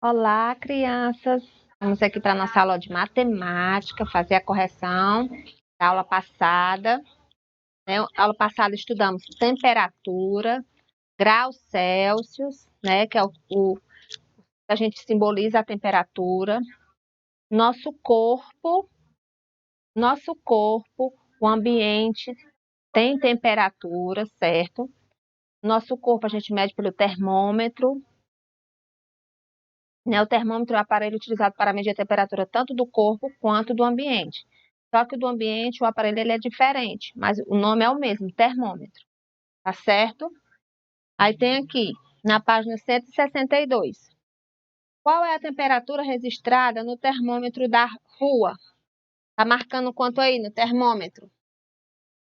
Olá, crianças! Vamos aqui para a nossa aula de matemática, fazer a correção da aula passada. Na aula passada estudamos temperatura, graus Celsius, né, que é o a gente simboliza a temperatura. Nosso corpo, o ambiente tem temperatura, certo? Nosso corpo a gente mede pelo termômetro. Né? O termômetro é o aparelho utilizado para medir a temperatura tanto do corpo quanto do ambiente. Só que o do ambiente, o aparelho ele é diferente, mas o nome é o mesmo, termômetro. Tá certo? Aí tem aqui, na página 162. Qual é a temperatura registrada no termômetro da rua? Tá marcando quanto aí no termômetro?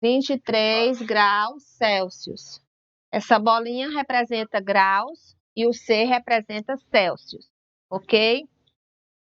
23 graus Celsius. Essa bolinha representa graus e o C representa Celsius, ok?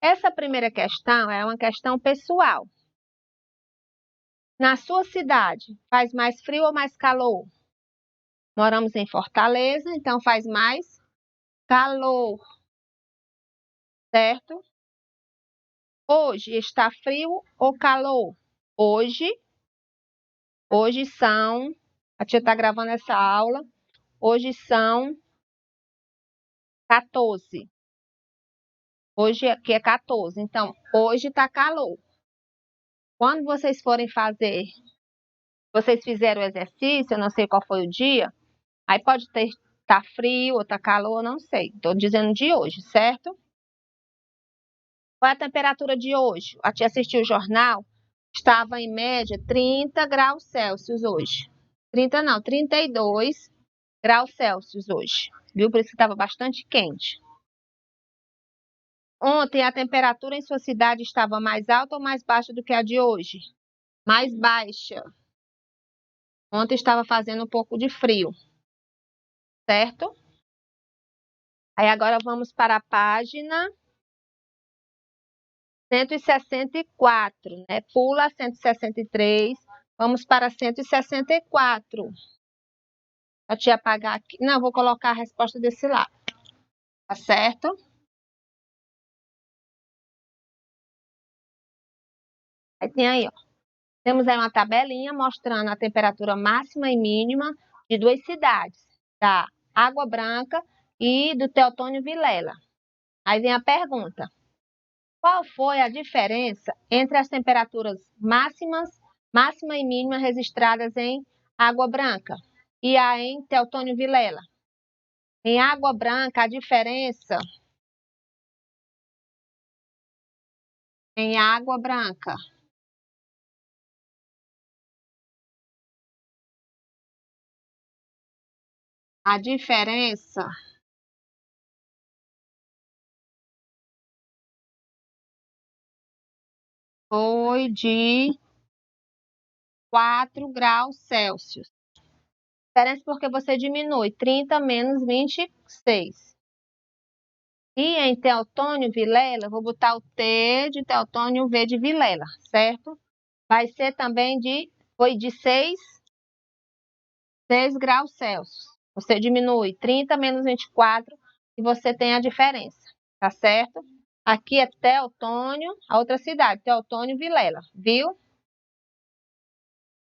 Essa primeira questão é uma questão pessoal. Na sua cidade, faz mais frio ou mais calor? Moramos em Fortaleza, então faz mais calor, certo? Hoje está frio ou calor? Hoje são, a tia está gravando essa aula, hoje são 14. Hoje aqui é 14, então hoje está calor. Quando vocês forem fazer, vocês fizeram o exercício, eu não sei qual foi o dia, aí pode tá frio ou tá calor, não sei. Estou dizendo de hoje, certo? Qual é a temperatura de hoje? A tia assistiu o jornal, estava em média 30 graus Celsius hoje. 30 não, 32 graus Celsius hoje. Viu? Por isso que estava bastante quente. Ontem a temperatura em sua cidade estava mais alta ou mais baixa do que a de hoje? Mais baixa. Ontem estava fazendo um pouco de frio, certo? Aí agora vamos para a página 164, né? Pula 163, vamos para 164. A tia apagar aqui. Não, vou colocar a resposta desse lado. Tá certo? Aí tem aí, ó. Temos aí uma tabelinha mostrando a temperatura máxima e mínima de duas cidades, da Água Branca e do Teotônio Vilela. Aí vem a pergunta: qual foi a diferença entre as temperaturas máxima e mínima registradas em Água Branca e a em Teotônio Vilela? Em Água Branca, em Água Branca, a diferença foi de 4 graus Celsius. Diferença porque você diminui 30 menos 26. E em Teotônio Vilela, vou botar o T de Teotônio, o V de Vilela, certo? Vai ser também foi de 6 graus Celsius. Você diminui 30 menos 24 e você tem a diferença, tá certo? Aqui é Teotônio, a outra cidade, Teotônio Vilela, viu?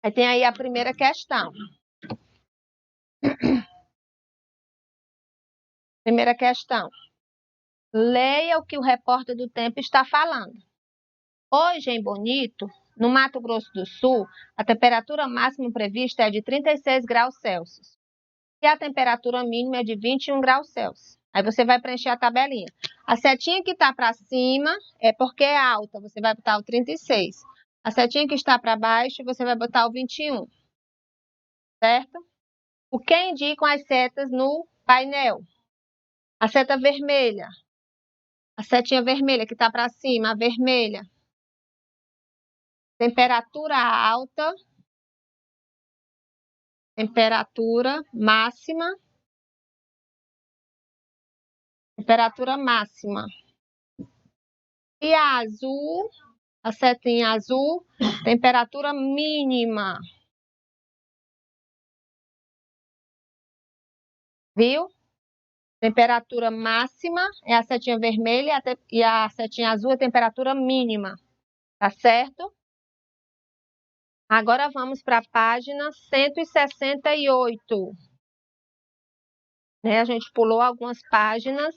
Aí tem aí a primeira questão. Primeira questão. Leia o que o repórter do Tempo está falando. Hoje, em Bonito, no Mato Grosso do Sul, a temperatura máxima prevista é de 36 graus Celsius. E a temperatura mínima é de 21 graus Celsius. Aí você vai preencher a tabelinha. A setinha que está para cima é porque é alta, você vai botar o 36. A setinha que está para baixo, você vai botar o 21. Certo? O que indicam as setas no painel? A seta vermelha. A setinha vermelha que está para cima, a vermelha. Temperatura alta. Temperatura máxima. Temperatura máxima. E a azul, a setinha azul, temperatura mínima. Viu? Temperatura máxima é a setinha vermelha e a setinha azul é a temperatura mínima, tá certo? Agora vamos para a página 168. A gente pulou algumas páginas.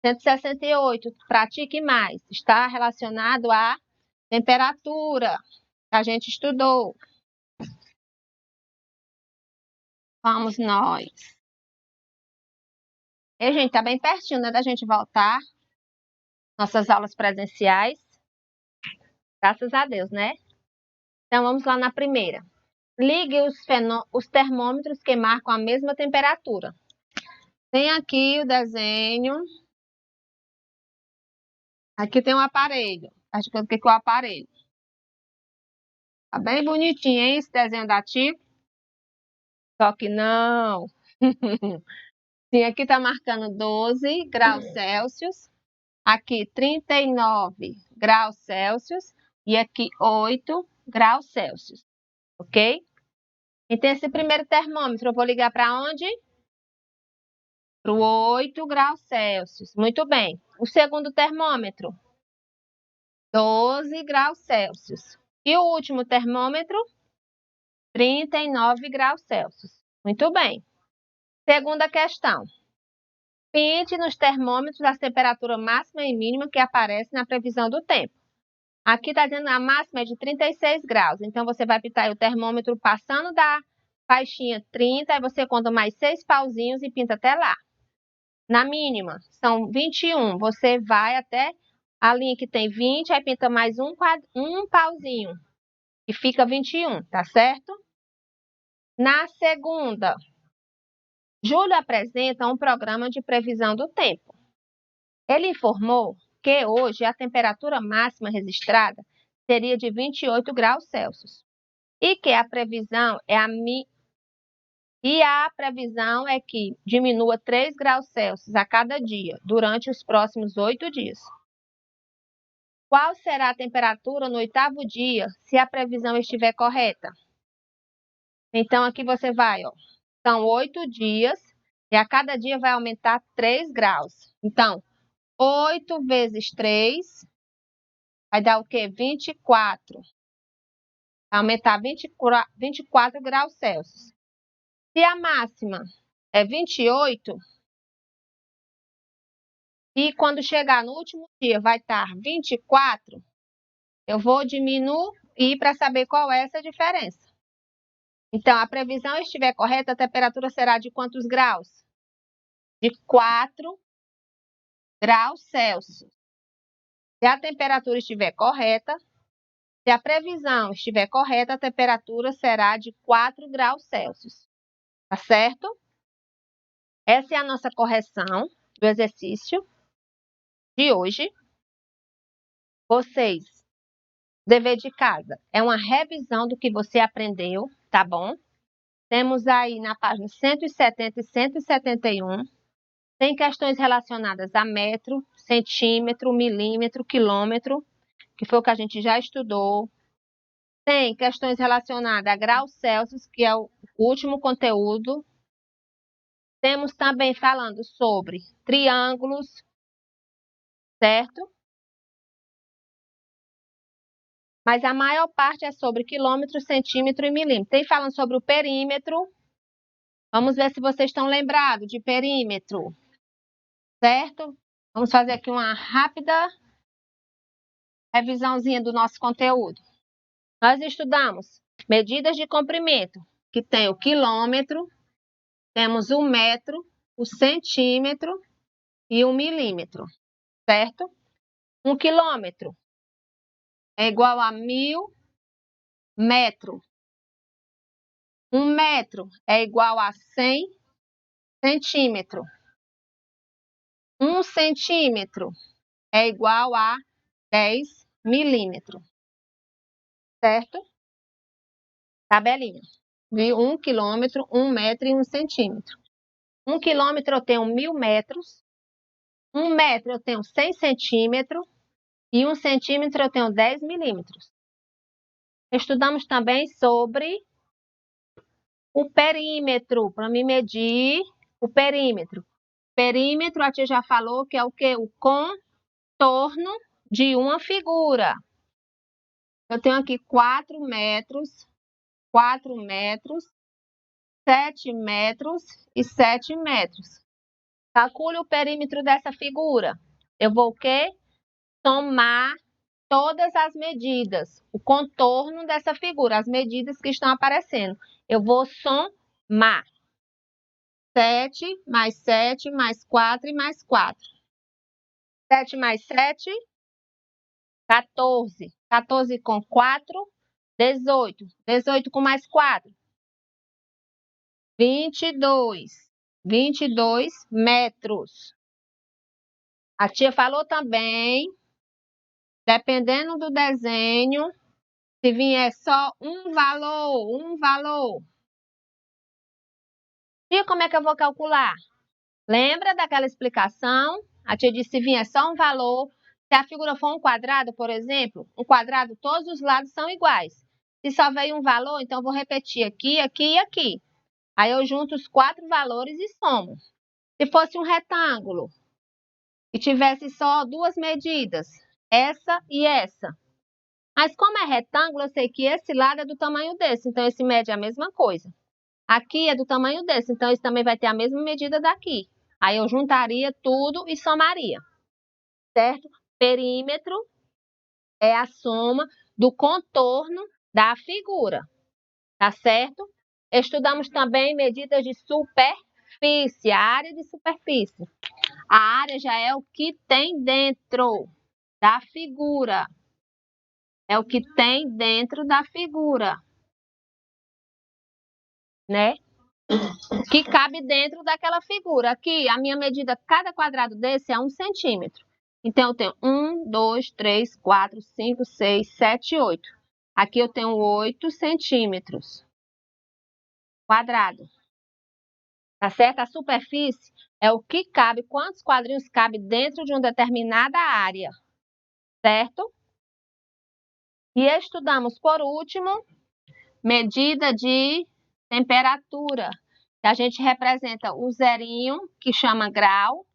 168, pratique mais. Está relacionado à temperatura que a gente estudou. Vamos nós. E, gente, tá bem pertinho, né, da gente voltar. Nossas aulas presenciais. Graças a Deus, né? Então, vamos lá na primeira. Ligue os termômetros que marcam a mesma temperatura. Tem aqui o desenho. Aqui tem um aparelho. Acho que eu fiquei com o aparelho. Tá bem bonitinho, hein, esse desenho da Tico? Só que não. Sim, aqui tá marcando 12 graus Celsius. Aqui 39 graus Celsius. E aqui 8 graus Celsius. Ok? Então, esse primeiro termômetro, eu vou ligar para onde? Para o 8 graus Celsius. Muito bem. O segundo termômetro, 12 graus Celsius. E o último termômetro, 39 graus Celsius. Muito bem. Segunda questão. Pinte nos termômetros as temperaturas máxima e mínima que aparecem na previsão do tempo. Aqui está dizendo que a máxima é de 36 graus. Então, você vai pintar o termômetro passando da faixinha 30. Aí você conta mais 6 pauzinhos e pinta até lá. Na mínima, são 21. Você vai até a linha que tem 20, aí pinta mais um pauzinho. E fica 21, tá certo? Na segunda, Júlio apresenta um programa de previsão do tempo. Ele informou que hoje a temperatura máxima registrada seria de 28 graus Celsius. E que a previsão é que diminua 3 graus Celsius a cada dia, durante os próximos 8 dias. Qual será a temperatura no 8º dia, se a previsão estiver correta? Então, aqui você vai, ó. São 8 dias, e a cada dia vai aumentar 3 graus. Então, 8 vezes 3, vai dar o quê? 24. Vai aumentar 24 graus Celsius. Se a máxima é 28, e quando chegar no último dia vai estar 24, eu vou diminuir para saber qual é essa diferença. Então, a previsão estiver correta, a temperatura será de quantos graus? De 4 graus Celsius. Se a temperatura estiver correta, se a previsão estiver correta, a temperatura será de 4 graus Celsius. Tá certo? Essa é a nossa correção do exercício de hoje. Vocês, dever de casa, é uma revisão do que você aprendeu, tá bom? Temos aí na página 170 e 171, tem questões relacionadas a metro, centímetro, milímetro, quilômetro, que foi o que a gente já estudou. Tem questões relacionadas a graus Celsius, que é o último conteúdo. Temos também falando sobre triângulos, certo? Mas a maior parte é sobre quilômetro, centímetro e milímetro. Tem falando sobre o perímetro. Vamos ver se vocês estão lembrados de perímetro, certo? Vamos fazer aqui uma rápida revisãozinha do nosso conteúdo. Nós estudamos medidas de comprimento, que tem o quilômetro, temos o metro, o centímetro e o milímetro, certo? 1 quilômetro é igual a 1000 metros. 1 metro é igual a 100 centímetros. 1 centímetro é igual a 10 milímetros, certo? Tabelinha. Viu? 1 quilômetro, 1 metro e 1 centímetro. 1 quilômetro eu tenho 1000 metros. 1 metro eu tenho 100 centímetros. E 1 centímetro eu tenho 10 milímetros. Estudamos também sobre o perímetro, para me medir o perímetro. Perímetro, a tia já falou que é o quê? O contorno de uma figura. Eu tenho aqui 4 metros, 4 metros, 7 metros e 7 metros. Calcule o perímetro dessa figura. Eu vou o quê? Somar todas as medidas, o contorno dessa figura, as medidas que estão aparecendo. Eu vou somar. 7 mais 7 mais 4 e mais 4. 7 mais 7, 14. 14 com 4, 18. 18 com mais 4, 22. 22 metros. A tia falou também, dependendo do desenho, se vier só um valor. Tia, como é que eu vou calcular? Lembra daquela explicação? A tia disse se vier só um valor. Se a figura for um quadrado, por exemplo, um quadrado, todos os lados são iguais. Se só veio um valor, então eu vou repetir aqui, aqui e aqui. Aí eu junto os 4 valores e somo. Se fosse um retângulo e tivesse só 2 medidas, essa e essa. Mas como é retângulo, eu sei que esse lado é do tamanho desse, então esse mede a mesma coisa. Aqui é do tamanho desse, então esse também vai ter a mesma medida daqui. Aí eu juntaria tudo e somaria, certo? Perímetro é a soma do contorno da figura, tá certo? Estudamos também medidas de superfície, a área de superfície. A área já é o que tem dentro da figura. É o que tem dentro da figura, né? Que cabe dentro daquela figura. Aqui, a minha medida, cada quadrado desse é 1 centímetro. Então, eu tenho 1, 2, 3, 4, 5, 6, 7, 8. Aqui eu tenho 8 centímetros quadrado. Tá certo? A superfície é o que cabe, quantos quadrinhos cabe dentro de uma determinada área. Certo? E estudamos, por último, medida de temperatura. A gente representa o zerinho, que chama grau,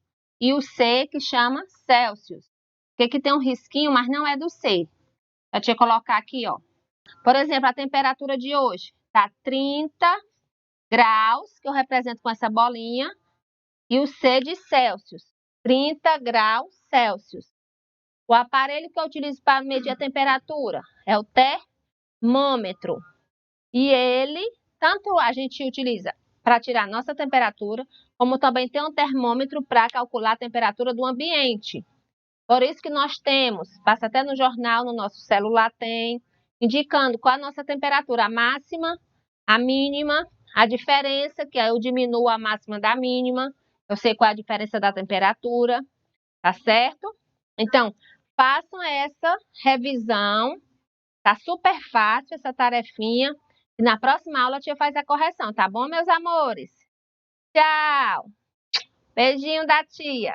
e o C, que chama Celsius. Que tem um risquinho, mas não é do C. Eu tinha que colocar aqui, ó. Por exemplo, a temperatura de hoje tá 30 graus, que eu represento com essa bolinha, e o C de Celsius, 30 graus Celsius. O aparelho que eu utilizo para medir a temperatura é o termômetro. E ele, tanto a gente utiliza para tirar nossa temperatura, como também tem um termômetro para calcular a temperatura do ambiente. Por isso que nós temos, passa até no jornal, no nosso celular tem, indicando qual a nossa temperatura, a máxima, a mínima, a diferença, que aí eu diminuo a máxima da mínima, eu sei qual é a diferença da temperatura, tá certo? Então, façam essa revisão, tá super fácil essa tarefinha, e na próxima aula a tia faz a correção, tá bom, meus amores? Tchau! Beijinho da tia!